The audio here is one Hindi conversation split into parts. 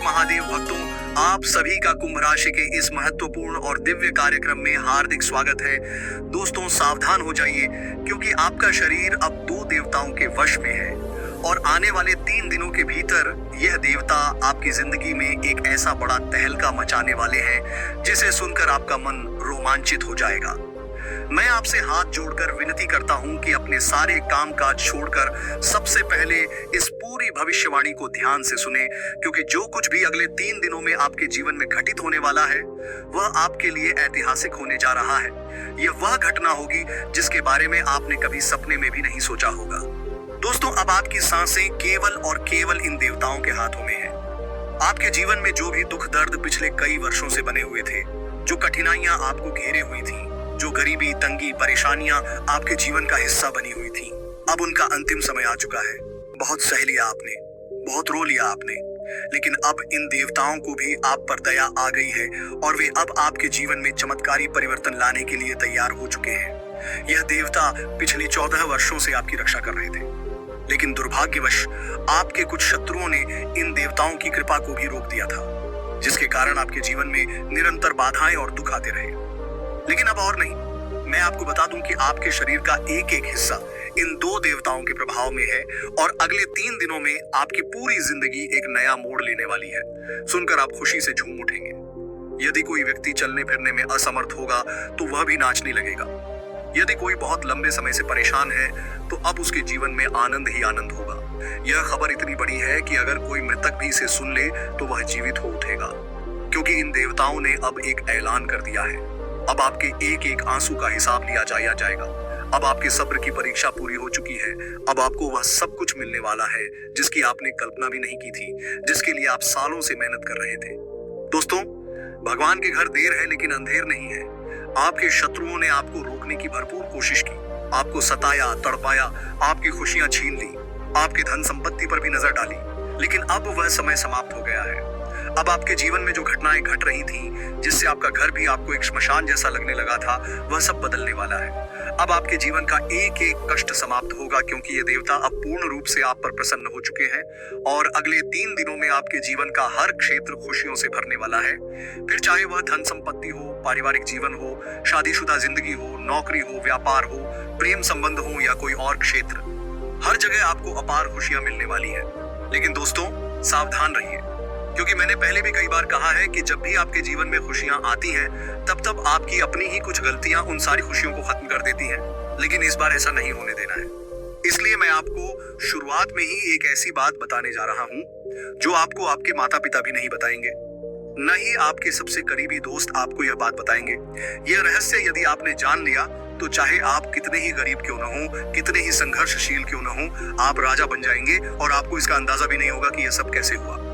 महादेव भक्तों, आप सभी का कुंभ राशि के इस महत्वपूर्ण और दिव्य कार्यक्रम में हार्दिक स्वागत है। दोस्तों सावधान हो जाइए, क्योंकि आपका शरीर अब दो देवताओं के वश में है और आने वाले 3 दिनों के भीतर यह देवता आपकी जिंदगी में एक ऐसा बड़ा तहलका मचाने वाले हैं जिसे सुनकर आपका मन रोमांचित हो जाएगा। मैं आपसे हाथ जोड़कर विनती करता हूं कि अपने सारे कामकाज छोड़कर सबसे पहले इस पूरी भविष्यवाणी को ध्यान से सुने, क्योंकि जो कुछ भी अगले 3 दिनों में आपके जीवन में घटित होने वाला है वह आपके लिए ऐतिहासिक होने जा रहा है। यह वह घटना होगी जिसके बारे में आपने कभी सपने में भी नहीं सोचा होगा। दोस्तों, अब आपकी सांसें केवल और केवल इन देवताओं के हाथों में है। आपके जीवन में जो भी दुख दर्द पिछले कई वर्षों से बने हुए थे, जो कठिनाइयां आपको घेरे हुई थी, जो गरीबी, तंगी, परेशानियां आपके जीवन का हिस्सा बनी हुई थी, अब उनका अंतिम समय आ चुका है। बहुत सह लिया आपने, बहुत रो लिया आपने, लेकिन अब इन देवताओं को भी आप पर दया आ गई है और वे अब आपके जीवन में चमत्कारी परिवर्तन लाने के लिए तैयार हो चुके हैं। यह देवता पिछले 14 वर्षों से आपकी रक्षा कर रहे थे, लेकिन दुर्भाग्यवश आपके कुछ शत्रुओं ने इन देवताओं की कृपा को भी रोक दिया था, जिसके कारण आपके जीवन में निरंतर बाधाएं और दुख आते रहे। लेकिन अब और नहीं, मैं आपको बता दूं कि आपके शरीर का एक एक हिस्सा इन दो देवताओं के प्रभाव में है और अगले 3 दिनों में आपकी पूरी जिंदगी एक नया मोड़ लेने वाली है। सुनकर आप खुशी से झूम उठेंगे। यदि कोई व्यक्ति चलने फिरने में असमर्थ होगा तो वह भी नाचने लगेगा। यदि कोई बहुत लंबे समय से परेशान है तो अब उसके जीवन में आनंद ही आनंद होगा। यह खबर इतनी बड़ी है कि अगर कोई मृतक भी इसे सुन ले तो वह जीवित हो उठेगा, क्योंकि इन देवताओं ने अब एक ऐलान कर दिया है। अब आपके एक एक आंसू का हिसाब लिया जाएगा। अब आपके सब्र की परीक्षा पूरी हो चुकी है। अब आपको वह सब कुछ मिलने वाला है जिसकी आपने कल्पना भी नहीं की थी, जिसके लिए आप सालों से मेहनत कर रहे थे। दोस्तों, भगवान के घर देर है लेकिन अंधेर नहीं है। आपके शत्रुओं ने आपको रोकने की भरपूर कोशिश की, आपको सताया, तड़पाया, आपकी खुशियां छीन ली, आपकी धन संपत्ति पर भी नजर डाली, लेकिन अब वह समय समाप्त हो गया है। अब आपके जीवन में जो घटनाएं घट रही थीं, जिससे आपका घर भी आपको एक श्मशान जैसा लगने लगा था, वह सब बदलने वाला है। अब आपके जीवन का एक एक कष्ट समाप्त होगा, क्योंकि ये देवता अब पूर्ण रूप से आप पर प्रसन्न हो चुके हैं और अगले 3 दिनों में आपके जीवन का हर क्षेत्र खुशियों से भरने वाला है। फिर चाहे वह धन संपत्ति हो, पारिवारिक जीवन हो, शादीशुदा जिंदगी हो, नौकरी हो, व्यापार हो, प्रेम संबंध हो या कोई और क्षेत्र, हर जगह आपको अपार खुशियां मिलने वाली है। लेकिन दोस्तों, सावधान रहिए, क्योंकि मैंने पहले भी कई बार कहा है कि जब भी आपके जीवन में खुशियां आती हैं, तब आपकी अपनी ही कुछ गलतियां उन सारी खुशियों को खत्म कर देती हैं। लेकिन इस बार ऐसा नहीं होने देना है। इसलिए मैं आपको शुरुआत में ही एक ऐसी बात बताने जा रहा हूं जो आपको आपके माता पिता भी नहीं बताएंगे, न ही आपके सबसे करीबी दोस्त आपको यह बात बताएंगे। यह रहस्य यदि आपने जान लिया तो चाहे आप कितने ही गरीब क्यों न हो, कितने ही संघर्षशील क्यों न हो, आप राजा बन जाएंगे और आपको इसका अंदाजा भी नहीं होगा कि यह सब कैसे हुआ।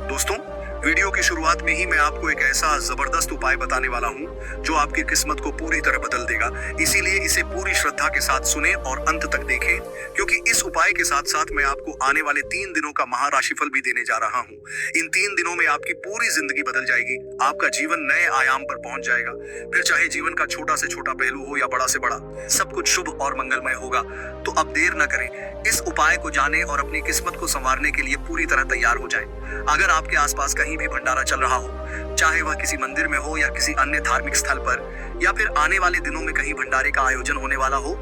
दोस्तों, वीडियो की शुरुआत में ही मैं आपको एक ऐसा जबरदस्त उपाय बताने वाला हूं जो आपकी किस्मत को पूरी तरह बदल देगा। इसीलिए इसे पूरी श्रद्धा के साथ सुने और अंत तक देखें, क्योंकि इस उपाय के साथ साथ मैं आपको आने वाले 3 दिनों का महाराशिफल भी देने जा रहा हूं। इन 3 दिनों में आपकी पूरी जिंदगी बदल जाएगी, आपका जीवन नए आयाम पर पहुंच जाएगा। फिर चाहे जीवन का छोटा से छोटा पहलू हो या बड़ा से बड़ा, सब कुछ शुभ और मंगलमय होगा। तो अब देर न करें, इस उपाय को जाने और अपनी किस्मत को संवारने के लिए पूरी तरह तैयार हो जाएं। अगर आपके आसपास कहीं भी भंडारा चल रहा हो, चाहे वह किसी मंदिर में हो या किसी अन्य धार्मिक स्थल पर, या फिर आने वाले दिनों में कहीं भंडारे का आयोजन होने वाला हो,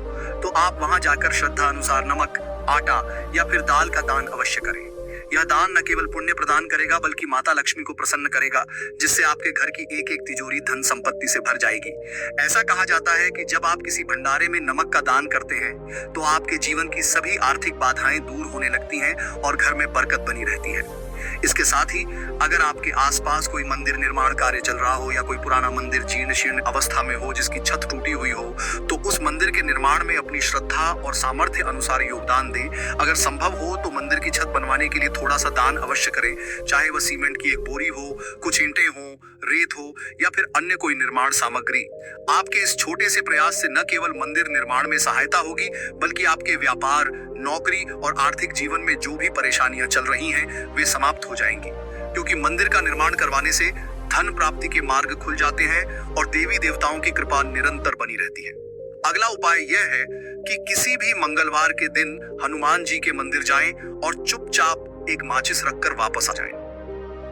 तो आप वहां जाकर श्रद्धा अनुसार नमक, आटा या फिर दाल का दान अवश्य करें। यह दान न केवल पुण्य प्रदान करेगा बल्कि माता लक्ष्मी को प्रसन्न करेगा, जिससे आपके घर की एक एक तिजोरी धन संपत्ति से भर जाएगी। ऐसा कहा जाता है कि जब आप किसी भंडारे में नमक का दान करते हैं तो आपके जीवन की सभी आर्थिक बाधाएं दूर होने लगती हैं और घर में बरकत बनी रहती है। इसके साथ ही अगर आपके आसपास कोई मंदिर निर्माण कार्य चल रहा हो या कोई पुराना मंदिर जीर्ण शीर्ण अवस्था में हो, जिसकी छत टूटी हुई हो, तो उस मंदिर के निर्माण में अपनी श्रद्धा और सामर्थ्य अनुसार योगदान दें। अगर संभव हो तो मंदिर की छत बनवाने के लिए थोड़ा सा दान अवश्य करें, चाहे वह सीमेंट की एक बोरी हो, कुछ ईंटें हो, रेत हो या फिर अन्य कोई निर्माण सामग्री। आपके इस छोटे से प्रयास से न केवल मंदिर निर्माण में सहायता होगी, बल्कि आपके व्यापार, नौकरी और आर्थिक जीवन में जो भी परेशानियां चल रही हैं वे समाप्त हो जाएंगी, क्योंकि मंदिर का निर्माण करवाने से धन प्राप्ति के मार्ग खुल जाते हैं और देवी देवताओं की कृपा निरंतर बनी रहती है। अगला उपाय यह है कि किसी भी मंगलवार के दिन हनुमान जी के मंदिर जाएं और चुपचाप एक माचिस रखकर वापस आ जाएं।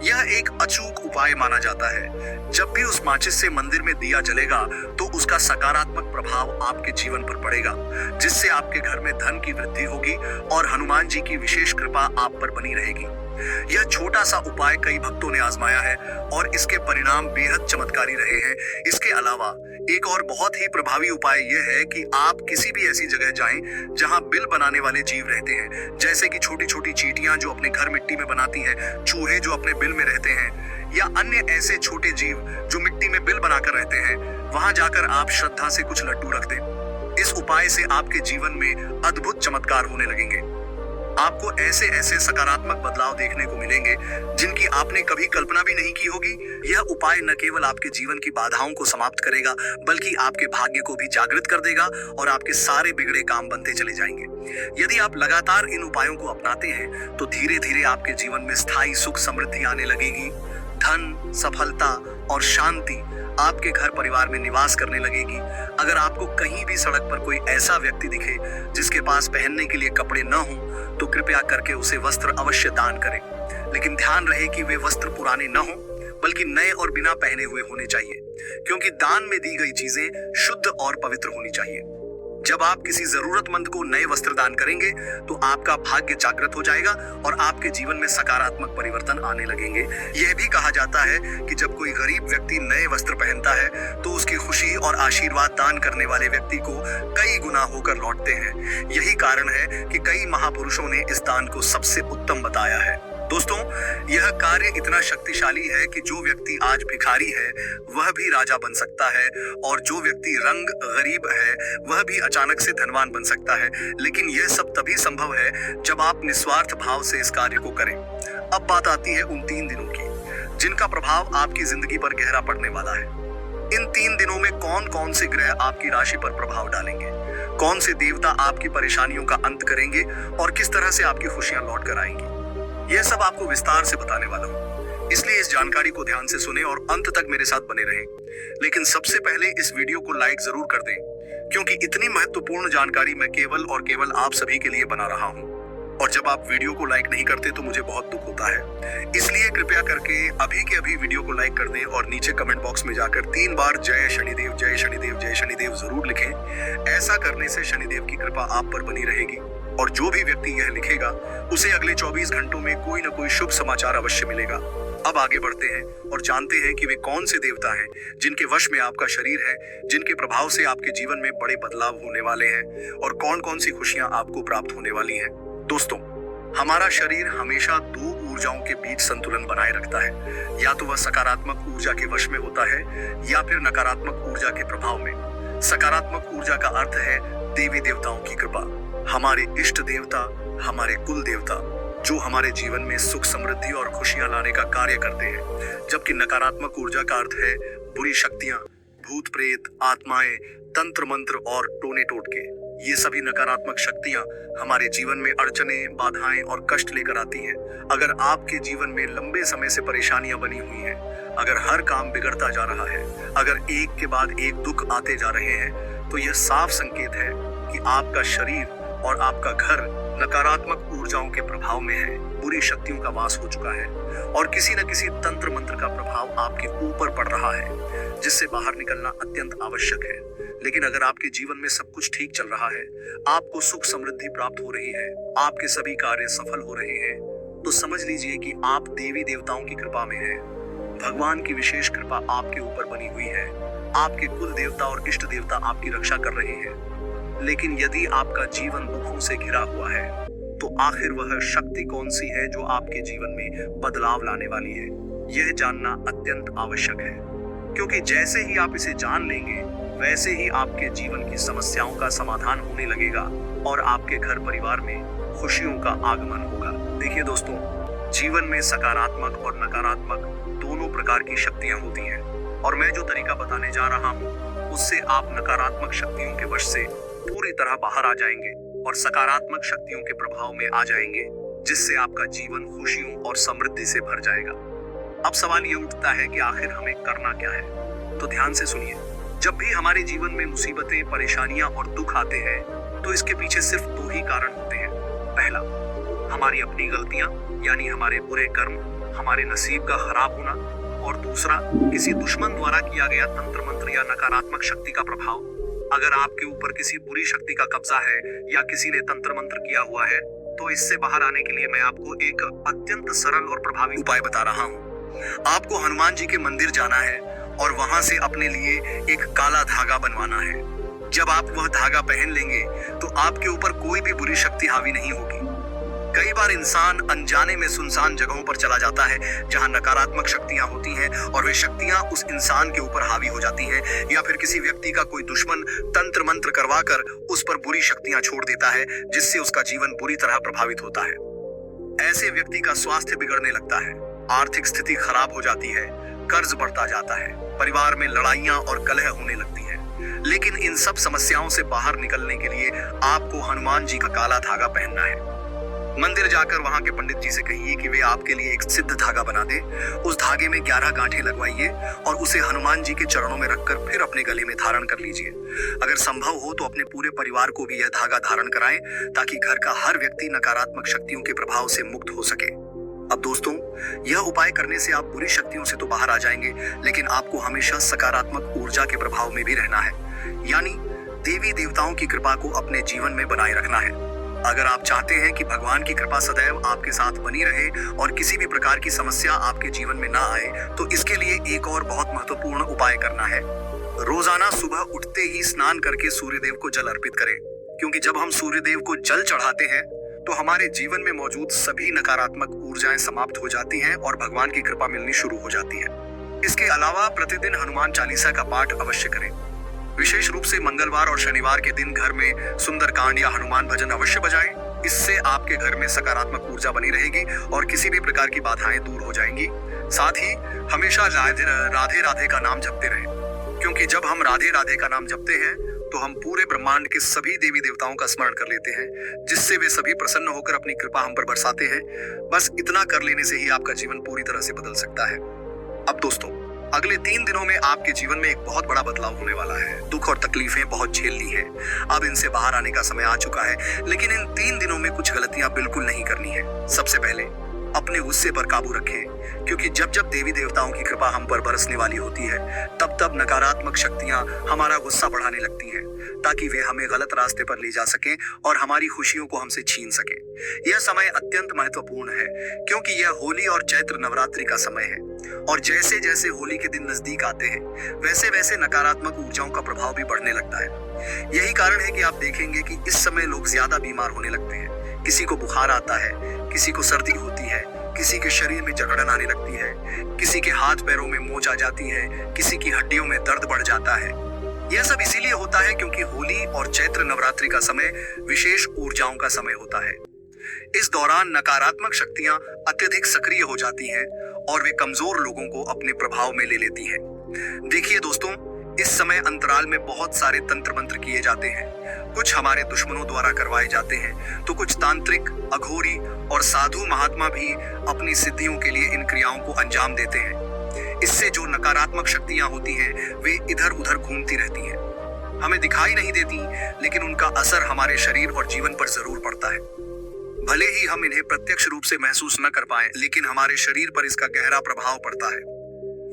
यह एक अचूक उपाय माना जाता है। जब भी उस माचिस से मंदिर में दिया जलेगा तो उसका सकारात्मक प्रभाव आपके जीवन पर पड़ेगा, जिससे आपके घर में धन की वृद्धि होगी और हनुमान जी की विशेष कृपा आप पर बनी रहेगी। यह छोटा सा उपाय कई भक्तों ने आजमाया है और इसके परिणाम बेहद चमत्कारी रहे हैं। इसके अलावा एक और बहुत ही प्रभावी उपाय यह है कि आप किसी भी ऐसी जगह जाएं जहां बिल बनाने वाले जीव रहते हैं, जैसे कि छोटी छोटी चींटियां जो अपने घर मिट्टी में बनाती हैं, चूहे जो अपने बिल में रहते हैं, या अन्य ऐसे छोटे जीव जो मिट्टी में बिल बनाकर रहते हैं। वहां जाकर आप श्रद्धा से कुछ लड्डू रख दें। इस उपाय से आपके जीवन में अद्भुत चमत्कार होने लगेंगे। आपको ऐसे ऐसे सकारात्मक बदलाव देखने को मिलेंगे जिनकी आपने कभी कल्पना भी नहीं की होगी। यह उपाय न केवल आपके जीवन की बाधाओं को समाप्त करेगा, बल्कि आपके भाग्य को भी जागृत कर देगा और आपके सारे बिगड़े काम बनते चले जाएंगे। यदि आप लगातार इन उपायों को अपनाते हैं तो धीरे धीरे आपके जीवन में स्थायी सुख समृद्धि आने लगेगी। धन, सफलता और शांति आपके घर परिवार में निवास करने लगेगी। अगर आपको कहीं भी सड़क पर कोई ऐसा व्यक्ति दिखे जिसके पास पहनने के लिए कपड़े न हो, तो कृपया करके उसे वस्त्र अवश्य दान करें। लेकिन ध्यान रहे कि वे वस्त्र पुराने न हो, बल्कि नए और बिना पहने हुए होने चाहिए, क्योंकि दान में दी गई चीजें शुद्ध और पवित्र होनी चाहिए। जब आप किसी जरूरतमंद को नए वस्त्र दान करेंगे तो आपका भाग्य जागृत हो जाएगा और आपके जीवन में सकारात्मक परिवर्तन आने लगेंगे। यह भी कहा जाता है कि जब कोई गरीब व्यक्ति नए वस्त्र पहनता है तो उसकी खुशी और आशीर्वाद दान करने वाले व्यक्ति को कई गुना होकर लौटते हैं। यही कारण है कि कई महापुरुषों ने इस दान को सबसे उत्तम बताया है। दोस्तों, यह कार्य इतना शक्तिशाली है कि जो व्यक्ति आज भिखारी है वह भी राजा बन सकता है, और जो व्यक्ति रंग गरीब है वह भी अचानक से धनवान बन सकता है। लेकिन यह सब तभी संभव है जब आप निस्वार्थ भाव से इस कार्य को करें। अब बात आती है उन 3 दिनों की जिनका प्रभाव आपकी जिंदगी पर गहरा पड़ने वाला है। इन 3 दिनों में कौन कौन से ग्रह आपकी राशि पर प्रभाव डालेंगे, कौन से देवता आपकी परेशानियों का अंत करेंगे और किस तरह से आपकी खुशियां लौट कर आएंगी, यह सब आपको विस्तार से बताने वाला हूँ। इसलिए इस जानकारी को ध्यान से सुने और अंत तक मेरे साथ बने रहें। लेकिन सबसे पहले इस वीडियो को लाइक जरूर कर दें, क्योंकि इतनी महत्वपूर्ण जानकारी मैं केवल और केवल आप सभी के लिए बना रहा हूँ। और जब आप वीडियो को लाइक नहीं करते तो मुझे बहुत दुख होता है। इसलिए कृपया करके अभी के अभी वीडियो को लाइक कर दें और नीचे कमेंट बॉक्स में जाकर 3 बार जय शनिदेव जय शनिदेव जय शनिदेव जरूर लिखें। ऐसा करने से शनिदेव की कृपा आप पर बनी रहेगी और जो भी व्यक्ति यह लिखेगा उसे अगले 24 घंटों में कोई न कोई शुभ समाचार अवश्य मिलेगा। अब आगे बढ़ते हैं और जानते हैं कि वे कौन से देवता हैं जिनके वश में आपका शरीर है, जिनके प्रभाव से आपके जीवन में बड़े बदलाव होने वाले हैं और कौन कौन सी खुशियां आपको प्राप्त होने वाली हैं। दोस्तों, हमारा शरीर हमेशा 2 ऊर्जाओं के बीच संतुलन बनाए रखता है। या तो वह सकारात्मक ऊर्जा के वश में होता है या फिर नकारात्मक ऊर्जा के प्रभाव में। सकारात्मक ऊर्जा का अर्थ है देवी देवताओं की कृपा, हमारे इष्ट देवता, हमारे कुल देवता, जो हमारे जीवन में सुख समृद्धि और खुशियां लाने का कार्य करते हैं। जबकि नकारात्मक ऊर्जा का अर्थ है बुरी शक्तियां, भूत प्रेत, आत्माएं, तंत्र मंत्र और टोने टोटके। ये सभी नकारात्मक शक्तियां हमारे जीवन में अड़चने, बाधाएं और कष्ट लेकर आती हैं। अगर आपके जीवन में लंबे समय से परेशानियां बनी हुई हैं, अगर हर काम बिगड़ता जा रहा है, अगर एक के बाद एक दुख आते जा रहे हैं, तो यह साफ संकेत है कि आपका शरीर और आपका घर नकारात्मक ऊर्जाओं के प्रभाव में है, बुरी शक्तियों का वास हो चुका है और किसी न किसी तंत्र मंत्र का प्रभाव आपके ऊपर पड़ रहा है, जिससे बाहर निकलना अत्यंत आवश्यक है। लेकिन अगर आपके जीवन में सब कुछ ठीक चल रहा है, आपको सुख समृद्धि प्राप्त हो रही है, आपके सभी कार्य सफल हो रहे हैं, तो समझ लीजिए कि आप देवी देवताओं की कृपा में हैं। भगवान की विशेष कृपा आपके ऊपर बनी हुई है। आपके कुल देवता और इष्ट देवता आपकी रक्षा कर रहे हैं। लेकिन यदि आपका जीवन दुखों से घिरा हुआ है, तो आखिर वह शक्ति कौन सी है जो आपके जीवन में बदलाव लाने वाली है, यह जानना अत्यंत आवश्यक है। क्योंकि जैसे ही आप इसे जान लेंगे, वैसे ही आपके जीवन की समस्याओं का समाधान होने लगेगा और आपके घर परिवार में खुशियों का आगमन होगा। देखिए दोस्तों, जीवन में सकारात्मक और नकारात्मक दोनों प्रकार की शक्तियां होती हैं, और मैं जो तरीका बताने जा रहा हूँ उससे आप नकारात्मक शक्तियों के वश से पूरी तरह बाहर आ जाएंगे और सकारात्मक शक्तियों के प्रभाव में आ जाएंगे, जिससे आपका जीवन खुशियों और समृद्धि से भर जाएगा। अब सवाल ये उठता है कि आखिर हमें करना क्या है। तो ध्यान से सुनिए। जब भी हमारे जीवन में मुसीबतें, परेशानियां और दुख आते हैं, तो इसके पीछे सिर्फ 2 ही कारण होते हैं। पहला, हमारी अपनी गलतियां यानी हमारे बुरे कर्म, हमारे नसीब का खराब होना, और दूसरा किसी दुश्मन द्वारा किया गया तंत्र मंत्र या नकारात्मक शक्ति का प्रभाव। अगर आपके ऊपर किसी बुरी शक्ति का कब्जा है या किसी ने तंत्र मंत्र किया हुआ है, तो इससे बाहर आने के लिए मैं आपको एक अत्यंत सरल और प्रभावी उपाय बता रहा हूँ। आपको हनुमान जी के मंदिर जाना है और वहां से अपने लिए एक काला धागा बनवाना है। जब आप वह धागा पहन लेंगे तो आपके ऊपर कोई भी बुरी शक्ति हावी नहीं होगी। कई बार इंसान अनजाने में सुनसान जगहों पर चला जाता है जहां नकारात्मक शक्तियां होती हैं और वे शक्तियां उस इंसान के ऊपर हावी हो जाती हैं, या फिर किसी व्यक्ति का कोई दुश्मन तंत्र मंत्र करवाकर उस पर बुरी शक्तियां छोड़ देता है, जिससे उसका जीवन बुरी तरह प्रभावित होता है। ऐसे व्यक्ति का स्वास्थ्य बिगड़ने लगता है, आर्थिक स्थिति खराब हो जाती है, कर्ज बढ़ता जाता है, परिवार में लड़ाइयां और कलह होने लगती है। लेकिन इन सब समस्याओं से बाहर निकलने के लिए आपको हनुमान जी का काला धागा पहनना है। मंदिर जाकर वहां के पंडित जी से कहिए कि वे आपके लिए एक सिद्ध धागा बना दे। उस धागे में 11 गांठें लगवाइए और उसे हनुमान जी के चरणों में रखकर फिर अपने गले में धारण कर लीजिए। अगर संभव हो तो अपने पूरे परिवार को भी यह धागा धारण कराएं, ताकि घर का हर व्यक्ति नकारात्मक शक्तियों के प्रभाव से मुक्त हो सके। अब दोस्तों, यह उपाय करने से आप बुरी शक्तियों से तो बाहर आ जाएंगे, लेकिन आपको हमेशा सकारात्मक ऊर्जा के प्रभाव में भी रहना है, यानी देवी देवताओं की कृपा को अपने जीवन में बनाए रखना है। अगर आप चाहते हैं कि भगवान की कृपा सदैव आपके साथ बनी रहे और किसी भी प्रकार की समस्या आपके जीवन में ना आए, तो इसके लिए एक और बहुत महत्वपूर्ण उपाय करना है। रोजाना सुबह उठते ही स्नान करके सूर्यदेव को जल अर्पित करें, क्योंकि जब हम सूर्यदेव को जल चढ़ाते हैं तो हमारे जीवन में मौजूद सभी नकारात्मक ऊर्जाएं समाप्त हो जाती हैं और भगवान की कृपा मिलनी शुरू हो जाती है। इसके अलावा प्रतिदिन हनुमान चालीसा का पाठ अवश्य करें। विशेष रूप से मंगलवार और शनिवार के दिन घर में सुंदरकांड या हनुमान भजन अवश्य बजाएं। इससे आपके घर में सकारात्मक ऊर्जा बनी रहेगी और किसी भी प्रकार की बाधाएं दूर हो जाएंगी। साथ ही हमेशा राधे राधे का नाम जपते रहें, क्योंकि जब हम राधे राधे का नाम जपते हैं तो हम पूरे ब्रह्मांड के सभी देवी देवताओं का स्मरण कर लेते हैं, जिससे वे सभी प्रसन्न होकर अपनी कृपा हम पर बरसाते हैं। बस इतना कर लेने से ही आपका जीवन पूरी तरह से बदल सकता है। अब दोस्तों, अगले 3 दिनों में आपके जीवन में एक बहुत बड़ा बदलाव होने वाला है। दुख और तकलीफें बहुत झेल ली हैं, अब इनसे बाहर आने का समय आ चुका है। लेकिन इन 3 दिनों में कुछ गलतियां बिल्कुल नहीं करनी है। सबसे पहले अपने गुस्से पर काबू रखें, क्योंकि जब जब देवी देवताओं की कृपा हम पर बरसने वाली होती है, तब तब नकारात्मक शक्तियां हमारा गुस्सा बढ़ाने लगती हैं, ताकि वे हमें गलत रास्ते पर ले जा सकें और हमारी खुशियों को हमसे छीन सकें। यह समय अत्यंत महत्वपूर्ण है, क्योंकि यह होली और चैत्र नवरात्रि का समय है, और जैसे जैसे होली के दिन नजदीक आते हैं, वैसे वैसे नकारात्मक ऊर्जाओं का प्रभाव भी बढ़ने लगता है। यही कारण है कि आप देखेंगे कि इस समय लोग ज्यादा बीमार होने लगते हैं। किसी को बुखार आता है, किसी को सर्दी होती है, किसी के शरीर में जकड़न आने लगती है, किसी के हाथ पैरों में मोच आ जाती है, किसी की हड्डियों में दर्द बढ़ जाता है। यह सब इसीलिए होता है क्योंकि होली और चैत्र नवरात्रि का समय विशेष ऊर्जाओं का समय होता है। इस दौरान नकारात्मक शक्तियां अत्यधिक सक्रिय हो जाती हैं और वे कमजोर लोगों को अपने प्रभाव में ले लेती हैं। देखिए दोस्तों, इस समय अंतराल में बहुत सारे तंत्र मंत्र किए जाते हैं। कुछ हमारे दुश्मनों द्वारा करवाए जाते हैं, तो कुछ तांत्रिक, अघोरी और साधु महात्मा भी अपनी सिद्धियों के लिए इन क्रियाओं को अंजाम देते हैं। इससे जो नकारात्मक शक्तियां होती हैं, वे इधर उधर घूमती रहती हैं। हमें दिखाई नहीं देती, लेकिन उनका असर हमारे शरीर और जीवन पर जरूर पड़ता है। भले ही हम इन्हें प्रत्यक्ष रूप से महसूस न कर पाए, लेकिन हमारे शरीर पर इसका गहरा प्रभाव पड़ता है।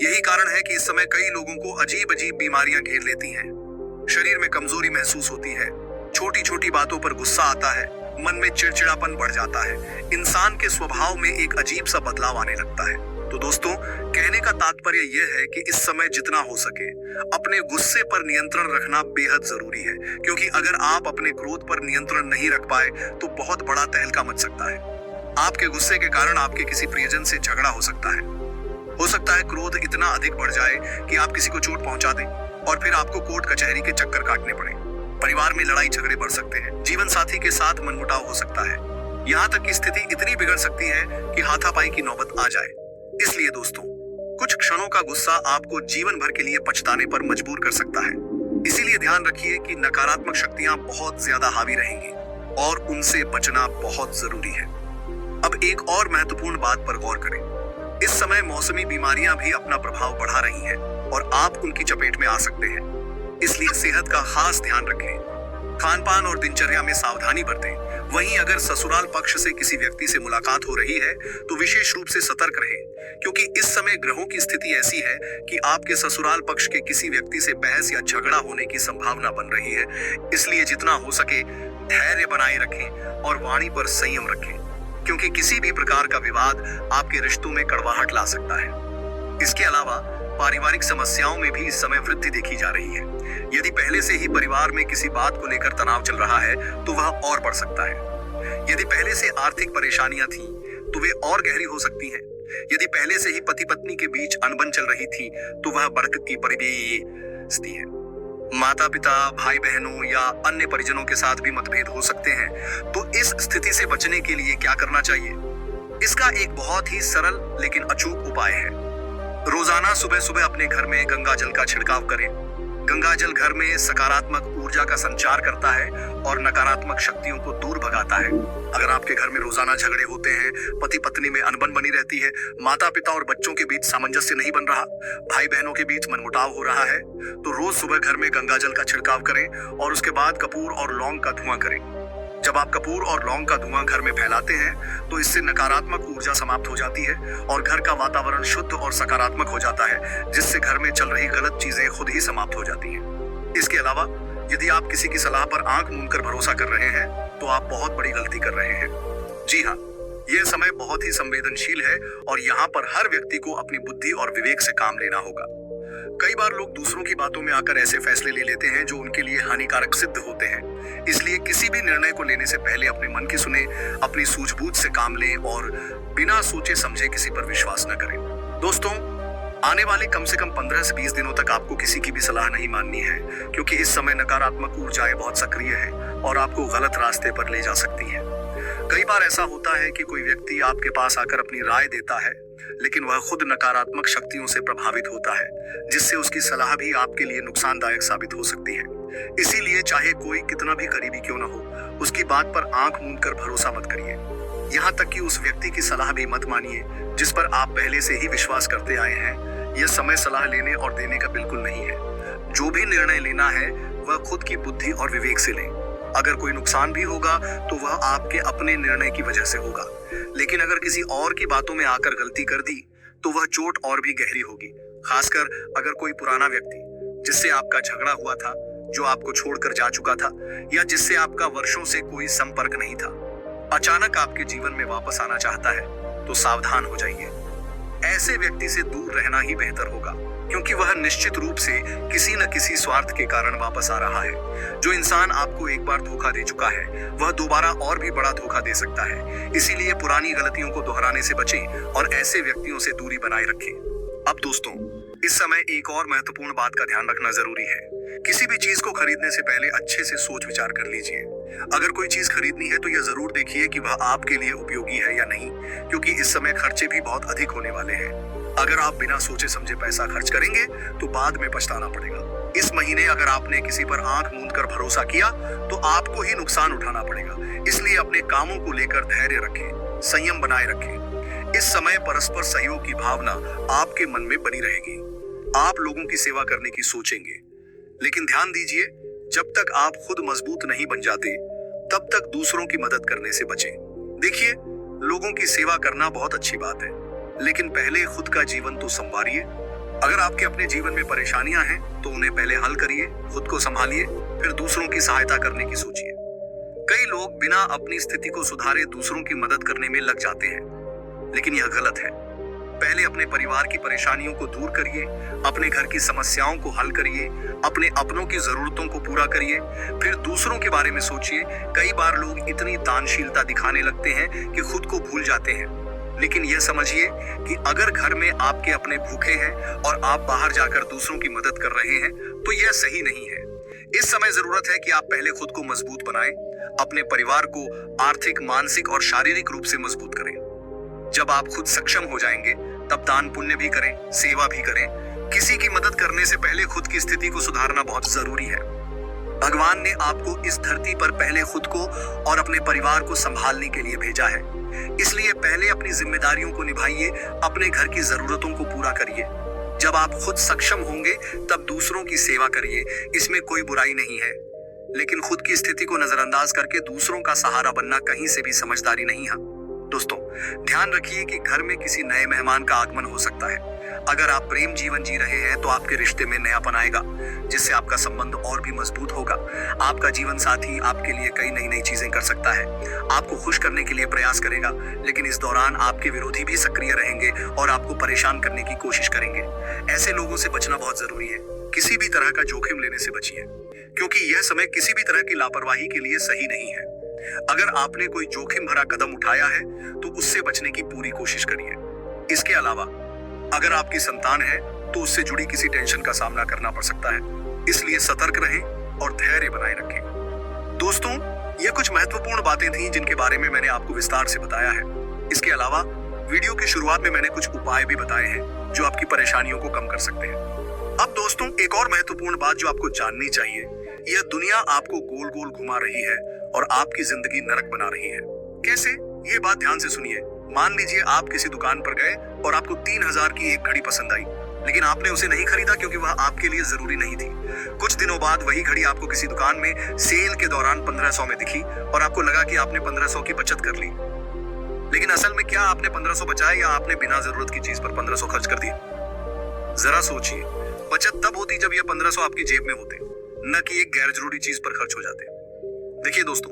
यही कारण है कि इस समय कई लोगों को अजीब अजीब बीमारियां घेर लेती हैं। शरीर में कमजोरी महसूस होती है, छोटी छोटी बातों पर गुस्सा आता है, मन में चिड़चिड़ापन बढ़ जाता है, इंसान के स्वभाव में एक अजीब सा बदलाव आने लगता है। तो दोस्तों, कहने का तात्पर्य यह है कि इस समय जितना हो सके अपने गुस्से पर नियंत्रण रखना बेहद जरूरी है, क्योंकि अगर आप अपने क्रोध पर नियंत्रण नहीं रख पाए तो बहुत बड़ा तहलका मच सकता है। आपके गुस्से के कारण आपके किसी प्रियजन से झगड़ा हो सकता है। हो सकता है क्रोध इतना अधिक बढ़ जाए कि आप किसी को चोट पहुंचा दें और फिर आपको कोर्ट कचहरी के चक्कर काटने पड़े। परिवार में लड़ाई झगड़े बढ़ सकते हैं, जीवन साथी के साथ मनमुटाव हो सकता है, यहाँ तक कि स्थिति इतनी बिगड़ सकती है कि हाथापाई की नौबत आ जाए। इसलिए दोस्तों, कुछ क्षणों का गुस्सा आपको जीवन भर के लिए पछताने पर मजबूर कर सकता है। इसीलिए ध्यान रखिए कि नकारात्मक शक्तियां बहुत ज्यादा हावी रहेंगी और उनसे बचना बहुत जरूरी है। अब एक और महत्वपूर्ण बात पर गौर करें। इस समय मौसमी बीमारियां भी अपना प्रभाव बढ़ा रही हैं और आप उनकी चपेट में आ सकते हैं। इसलिए सेहत का खास ध्यान रखें। खान पान और दिनचर्या में सावधानी बरतें। वहीं अगर ससुराल पक्ष से किसी व्यक्ति से मुलाकात हो रही है तो विशेष रूप से सतर्क रहें, क्योंकि इस समय ग्रहों की स्थिति ऐसी है कि आपके ससुराल पक्ष के किसी व्यक्ति से बहस या झगड़ा होने की संभावना बन रही है। इसलिए जितना हो सके धैर्य बनाए रखें और वाणी पर संयम रखें, क्योंकि किसी भी प्रकार का विवाद आपके रिश्तों में कड़वाहट ला सकता है। इसके अलावा पारिवारिक समस्याओं में भी इस समय वृद्धि देखी जा रही है। यदि पहले से ही परिवार में किसी बात को लेकर तनाव चल रहा है तो वह और बढ़ सकता है। यदि पहले से आर्थिक परेशानियां थीं तो वे और गहरी हो सकती हैं। यदि पहले से ही पति पत्नी के बीच अनबन चल रही थी तो वह बढ़ की परिस्थिति है। माता पिता, भाई बहनों या अन्य परिजनों के साथ भी मतभेद हो सकते हैं। तो इस स्थिति से बचने के लिए क्या करना चाहिए? इसका एक बहुत ही सरल लेकिन अचूक उपाय है। रोजाना सुबह सुबह अपने घर में गंगा जल का छिड़काव करें। गंगा जल घर में सकारात्मक ऊर्जा का संचार करता है और नकारात्मक शक्तियों को दूर भगाता है। अगर आपके घर में रोजाना झगड़े होते हैं, पति पत्नी में अनबन बनी रहती है, माता पिता और बच्चों के बीच सामंजस्य नहीं बन रहा, भाई बहनों के बीच मनमुटाव हो रहा है, तो रोज सुबह घर में गंगा जल का छिड़काव करें और उसके बाद कपूर और लौंग का धुआं करें। जब आप कपूर और लौंग का धुआं घर में फैलाते हैं तो इससे नकारात्मक ऊर्जा समाप्त हो जाती है और घर का वातावरण शुद्ध और सकारात्मक हो जाता है, जिससे घर में चल रही गलत चीजें खुद ही समाप्त हो जाती हैं। इसके अलावा यदि आप किसी की सलाह पर आंख मूंद कर भरोसा कर रहे हैं तो आप बहुत बड़ी गलती कर रहे हैं। जी हाँ, यह समय बहुत ही संवेदनशील है और यहाँ पर हर व्यक्ति को अपनी बुद्धि और विवेक से काम लेना होगा। कई बार लोग दूसरों की बातों में आकर ऐसे फैसले ले लेते हैं जो उनके लिए हानिकारक सिद्ध होते हैं। इसलिए किसी भी निर्णय को लेने से पहले अपने मन की सुने, अपनी सूझबूझ से काम लें और बिना सोचे समझे किसी पर विश्वास न करें। दोस्तों, आने वाले कम से कम 15 से 20 दिनों तक आपको किसी की भी सलाह नहीं माननी है, क्योंकि इस समय नकारात्मक ऊर्जाएं बहुत सक्रिय है और आपको गलत रास्ते पर ले जा सकती हैं। कई बार ऐसा होता है कि कोई व्यक्ति आपके पास आकर अपनी राय देता है, लेकिन वह खुद नकारात्मक शक्तियों से प्रभावित होता है, जिससे उसकी सलाह भी आपके लिए नुकसानदायक साबित हो सकती है। इसीलिए चाहे कोई कितना भी करीबी क्यों न हो, उसकी बात पर आंख मूंद कर भरोसा मत करिए। यहाँ तक कि उस व्यक्ति की सलाह भी मत मानिए जिस पर आप पहले से ही विश्वास करते आए हैं। यह समय सलाह लेने और देने का बिल्कुल नहीं है। जो भी निर्णय लेना है वह खुद की बुद्धि और विवेक से लें। अगर कोई नुकसान भी होगा तो वह आपके अपने निर्णय की वजह से होगा, लेकिन अगर किसी और की बातों में आकर गलती कर दी तो वह चोट और भी गहरी होगी। खासकर अगर कोई पुराना व्यक्ति जिससे आपका झगड़ा हुआ था, जो आपको छोड़कर जा चुका था या जिससे आपका वर्षों से कोई संपर्क नहीं था, अचानक आपके जीवन में वापस आना चाहता है तो सावधान हो जाइए। ऐसे व्यक्ति से दूर रहना ही बेहतर होगा, क्योंकि वह निश्चित रूप से किसी न किसी स्वार्थ के कारण वापस आ रहा है। जो इंसान आपको एक बार धोखा दे चुका है वह दोबारा और भी बड़ा धोखा दे सकता है। इसीलिए पुरानी गलतियों को दोहराने से बचें और ऐसे व्यक्तियों से दूरी बनाए रखें। अब दोस्तों, इस समय एक और महत्वपूर्ण बात का ध्यान रखना जरूरी है। किसी भी चीज को खरीदने से पहले अच्छे से सोच विचार कर लीजिए। अगर कोई चीज खरीदनी है तो यह जरूर देखिए कि वह आपके लिए उपयोगी है या नहीं, क्योंकि इस समय खर्चे भी बहुत अधिक होने वाले हैं। अगर आप बिना सोचे समझे पैसा खर्च करेंगे तो बाद में पछताना पड़ेगा। इस महीने अगर आपने किसी पर आंख मूंद कर भरोसा किया तो आपको ही नुकसान उठाना पड़ेगा। इसलिए अपने कामों को लेकर धैर्य रखें, संयम बनाए रखें। इस समय परस्पर सहयोग की भावना आपके मन में बनी रहेगी। आप लोगों की सेवा करने की सोचेंगे, लेकिन ध्यान दीजिए, जब तक आप खुद मजबूत नहीं बन जाते तब तक दूसरों की मदद करने से बचें। देखिए, लोगों की सेवा करना बहुत अच्छी बात है, लेकिन पहले खुद का जीवन तो संवारिए। अगर आपके अपने जीवन में परेशानियां हैं तो उन्हें पहले हल करिए, खुद को संभालिए, फिर दूसरों की सहायता करने की सोचिए। कई लोग बिना अपनी स्थिति को सुधारे दूसरों की मदद करने में लग जाते हैं, लेकिन यह गलत है। पहले अपने परिवार की परेशानियों को दूर करिए, अपने घर की समस्याओं को हल करिए, अपने अपनों की जरूरतों को पूरा करिए, फिर दूसरों के बारे में सोचिए। कई बार लोग इतनी दानशीलता दिखाने लगते हैं कि खुद को भूल जाते हैं। लेकिन यह समझिए कि अगर घर में आपके अपने भूखे हैं और आप बाहर जाकर दूसरों की मदद कर रहे हैं तो यह सही नहीं है। इस समय जरूरत है कि आप पहले खुद को मजबूत बनाएं, अपने परिवार को आर्थिक, मानसिक और शारीरिक रूप से मजबूत करें। जब आप खुद सक्षम हो जाएंगे तब दान पुण्य भी करें, सेवा भी करें। किसी की मदद करने से पहले खुद की स्थिति को सुधारना बहुत जरूरी है। भगवान ने आपको इस धरती पर पहले खुद को और अपने परिवार को संभालने के लिए भेजा है। इसलिए पहले अपनी जिम्मेदारियों को निभाइए, अपने घर की जरूरतों को पूरा करिए। जब आप खुद सक्षम होंगे तब दूसरों की सेवा करिए, इसमें कोई बुराई नहीं है। लेकिन खुद की स्थिति को नजरअंदाज करके दूसरों का सहारा बनना कहीं से भी समझदारी नहीं है। दोस्तों, ध्यान रखिए कि घर में किसी नए मेहमान का आगमन हो सकता है। अगर आप प्रेम जीवन जी रहे हैं तो आपके रिश्ते में नयापन आएगा, जिससे आपका संबंध और भी मजबूत होगा। आपका जीवन साथी आपके लिए कई नई नई चीजें कर सकता है, आपको खुश करने के लिए प्रयास करेगा, लेकिन इस दौरान आपके विरोधी भी सक्रिय रहेंगे और आपको परेशान करने की कोशिश करेंगे। ऐसे लोगों से बचना बहुत जरूरी है। किसी भी तरह का जोखिम लेने से बचिए, क्योंकि यह समय किसी भी तरह की लापरवाही के लिए सही नहीं है। अगर आपने कोई जोखिम भरा कदम उठाया है तो उससे बचने की पूरी कोशिश करिए। इसके अलावा अगर आपकी संतान है तो उससे जुड़ी किसी टेंशन का सामना करना पड़ सकता है, इसलिए सतर्क रहें और धैर्य बनाए रखें। दोस्तों, ये कुछ महत्वपूर्ण बातें थीं जिनके बारे में मैंने आपको विस्तार से बताया है। इसके अलावा वीडियो की शुरुआत में मैंने कुछ उपाय भी बताए हैं जो आपकी परेशानियों को कम कर सकते हैं। अब दोस्तों, एक और महत्वपूर्ण बात जो आपको जाननी चाहिए, यह दुनिया आपको गोल गोल घुमा रही है और आपकी जिंदगी नरक बना रही है। कैसे? ये बात ध्यान से सुनिए। मान लीजिए आप किसी दुकान पर गए और आपको 3000 की एक घड़ी पसंद आई, लेकिन आपने उसे नहीं खरीदा क्योंकि वह आपके लिए जरूरी नहीं थी। कुछ दिनों बाद वही घड़ी आपको किसी दुकान में सेल के दौरान 1500 में दिखी और आपको लगा कि आपने 1500 की बचत कर ली। लेकिन असल में क्या आपने 1500 बचाए या आपने बिना जरूरत की चीज पर 1500 खर्च कर दिए? जरा सोचिए। बचत तब होती जब ये 1500 आपकी जेब में होते, न कि एक गैर जरूरी चीज पर खर्च हो जाते। देखिए दोस्तों,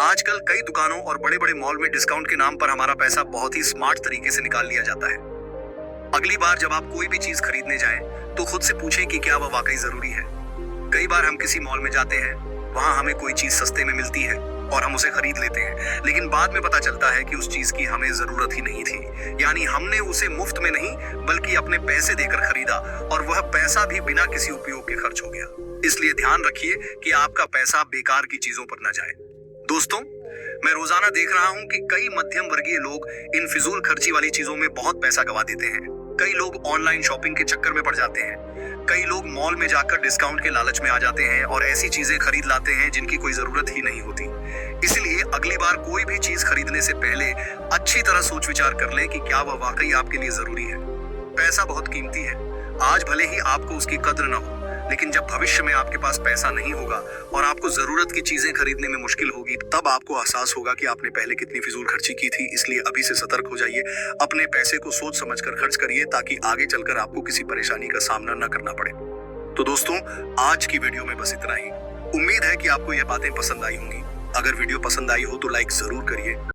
आजकल कई दुकानों और बड़े बड़े मॉल में डिस्काउंट के नाम पर हमारा पैसा बहुत ही स्मार्ट तरीके से निकाल लिया जाता है। अगली बार जब आप कोई भी चीज खरीदने जाएं, तो खुद से पूछें कि क्या वह वाकई जरूरी है। कई बार हम किसी मॉल में जाते हैं, वहां हमें कोई चीज सस्ते में मिलती है और हम उसे खरीद लेते हैं, लेकिन बाद में पता चलता है कि उस चीज की हमें जरूरत ही नहीं थी। यानी हमने उसे मुफ्त में नहीं बल्कि अपने पैसे देकर खरीदा और वह पैसा भी बिना किसी उपयोग के खर्च हो गया। इसलिए ध्यान रखिए कि आपका पैसा बेकार की चीजों पर न जाए। दोस्तों, मैं रोजाना देख रहा हूं कि कई मध्यम वर्गीय लोग इन फिजूल खर्ची वाली चीजों में बहुत पैसा गवा देते हैं। कई लोग ऑनलाइन शॉपिंग के चक्कर में पड़ जाते हैं। कई लोग मॉल में जाकर डिस्काउंट के लालच में आ जाते हैं और ऐसी चीजें खरीद लाते हैं जिनकी कोई जरूरत ही नहीं होती। इसलिए अगली बार कोई भी चीज खरीदने से पहले अच्छी तरह सोच विचार कर लें कि क्या वह वाकई आपके लिए जरूरी है। पैसा बहुत कीमती है। आज भले ही आपको उसकी कद्र न हो, लेकिन जब भविष्य में आपके पास पैसा नहीं होगा और आपको जरूरत की चीजें खरीदने में मुश्किल होगी, तब आपको एहसास होगा कि आपने पहले कितनी फिजूल खर्ची की थी। इसलिए अभी से सतर्क हो जाइए। अपने पैसे को सोच समझकर खर्च करिए ताकि आगे चलकर आपको किसी परेशानी का सामना न करना पड़े। तो दोस्तों, आज की वीडियो में बस इतना ही। उम्मीद है कि आपको यह बातें पसंद आई होंगी। अगर वीडियो पसंद आई हो तो लाइक जरूर करिए